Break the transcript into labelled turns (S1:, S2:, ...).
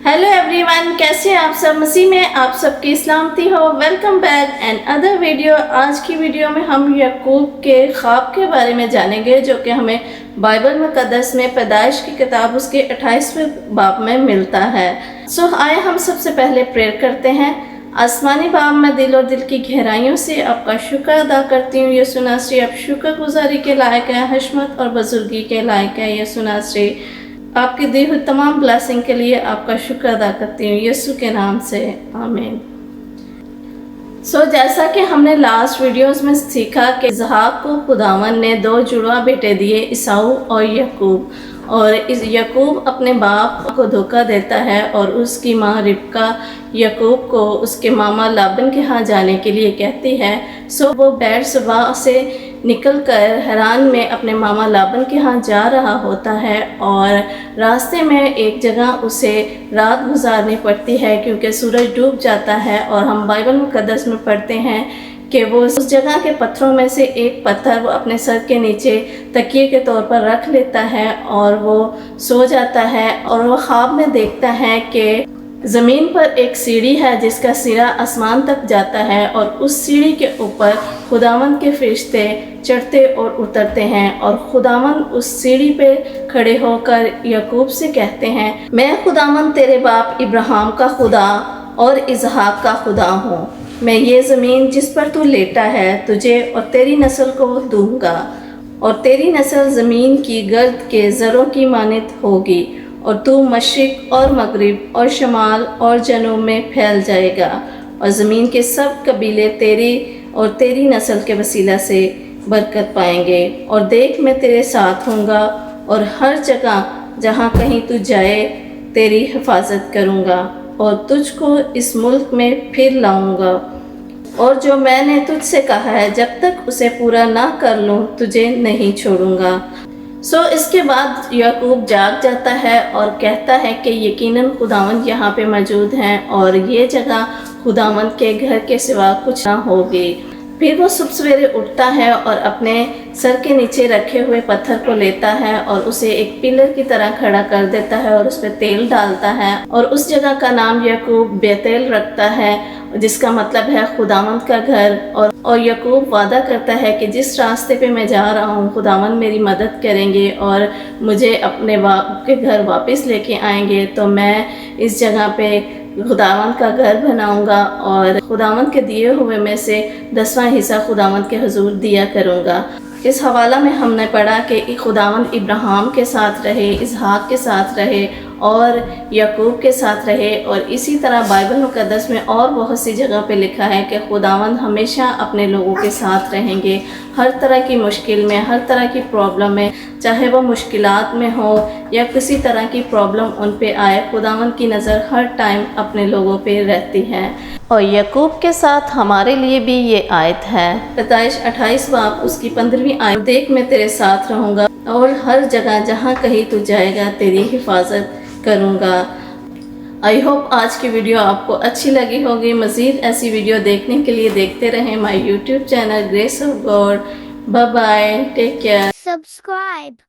S1: Hello everyone, कैसे हैं आप सब। मसीह में आप सबकी सलामती हो। Welcome back and other video. आज की वीडियो में हम याकूब के ख्वाब के बारे में जानेंगे, जो कि हमें बाइबल मुक़द्दस में पैदाइश की किताब उसके 28वें बाब में मिलता है। सो आए हम सबसे पहले प्रेयर करते हैं। आसमानी बाप, मैं दिल और दिल की गहराइयों से आपका शुक्र अदा करती हूँ। यीशु नासरी, आप शुक्रगुजारी के लायक है, हशमत और बुजुर्गी के लायक है। यीशु नासरी, आपकी दी हुई तमाम ब्लेसिंग के लिए आपका शुक्र अदा करती हूँ, यीशु के नाम से, आमीन। जैसा कि हमने लास्ट वीडियोस में सीखा कि इसहाक को खुदावन ने 2 जुड़वा बेटे दिए, ईसाऊ और याकूब। और इस याकूब अपने बाप को धोखा देता है और उसकी माँ रिबका याकूब को उसके मामा लाबन के यहाँ जाने के लिए कहती है। वो बैर सुबह से निकलकर हैरान में अपने मामा लाबन के यहाँ जा रहा होता है और रास्ते में एक जगह उसे रात गुजारनी पड़ती है क्योंकि सूरज डूब जाता है। और हम बाइबल मुक़द्दस में पढ़ते हैं कि वो उस जगह के पत्थरों में से एक पत्थर वो अपने सर के नीचे तकिए के तौर पर रख लेता है और वो सो जाता है। और वो ख्वाब में देखता है कि ज़मीन पर एक सीढ़ी है जिसका सिरा आसमान तक जाता है और उस सीढ़ी के ऊपर खुदावंद के फरिश्ते चढ़ते और उतरते हैं। और खुदावंद उस सीढ़ी पे खड़े होकर याकूब से कहते हैं, मैं खुदावंद तेरे बाप इब्राहिम का खुदा और इसहाक का खुदा हूँ। मैं ये ज़मीन जिस पर तू लेटा है तुझे और तेरी नस्ल को दूंगा और तेरी नस्ल ज़मीन की गर्द के ज़रों की मानित होगी और तू मशरिक़ और मगरिब और शमाल और जनूब में फैल जाएगा और ज़मीन के सब कबीले तेरी और तेरी नस्ल के वसीला से बरकत पाएंगे। और देख, मैं तेरे साथ हूँगा और हर जगह जहाँ कहीं तू जाए तेरी हिफाजत करूँगा और तुझको इस मुल्क में फिर लाऊंगा। और जो मैंने तुझसे कहा है जब तक उसे पूरा ना कर लूँ तुझे नहीं छोड़ूंगा। इसके बाद याकूब जाग जाता है और कहता है कि यकीनन खुदावंद यहाँ पे मौजूद हैं और ये जगह खुदावंद के घर के सिवा कुछ ना होगी। फिर वो सुबह सवेरे उठता है और अपने सर के नीचे रखे हुए पत्थर को लेता है और उसे एक पिलर की तरह खड़ा कर देता है और उस पर तेल डालता है और उस जगह का नाम याकूब बेतेल रखता है, जिसका मतलब है खुदावंद का घर। और याकूब वादा करता है कि जिस रास्ते पे मैं जा रहा हूँ खुदावंद मेरी मदद करेंगे और मुझे अपने बाप के घर वापस लेके आएंगे, तो मैं इस जगह पे खुदावंद का घर बनाऊंगा और खुदावंद के दिए हुए में से 10वां हिस्सा खुदावंद के हुजूर दिया करूंगा। इस हवाला में हमने पढ़ा कि खुदावंद इब्राहिम के साथ रहे, इसहाक के साथ रहे और याकूब के साथ रहे। और इसी तरह बाइबल मुक़द्दस में और बहुत सी जगह पे लिखा है कि खुदावंद हमेशा अपने लोगों के साथ रहेंगे हर तरह की मुश्किल में, हर तरह की प्रॉब्लम में, चाहे वो मुश्किलात में हो या किसी तरह की प्रॉब्लम उन पे आए, खुदावंद की नज़र हर टाइम अपने लोगों पे रहती है। और याकूब के साथ हमारे लिए भी ये आयत है, पैदाइश 28 बाब उसकी 15वीं आयत, देख मैं तेरे साथ रहूँगा और हर जगह जहाँ कहीं तू जाएगा तेरी हिफाजत करूँगा। आई होप आज की वीडियो आपको अच्छी लगी होगी। मज़ीद ऐसी वीडियो देखने के लिए देखते रहें my YouTube channel Grace of God. Bye bye, take care,
S2: subscribe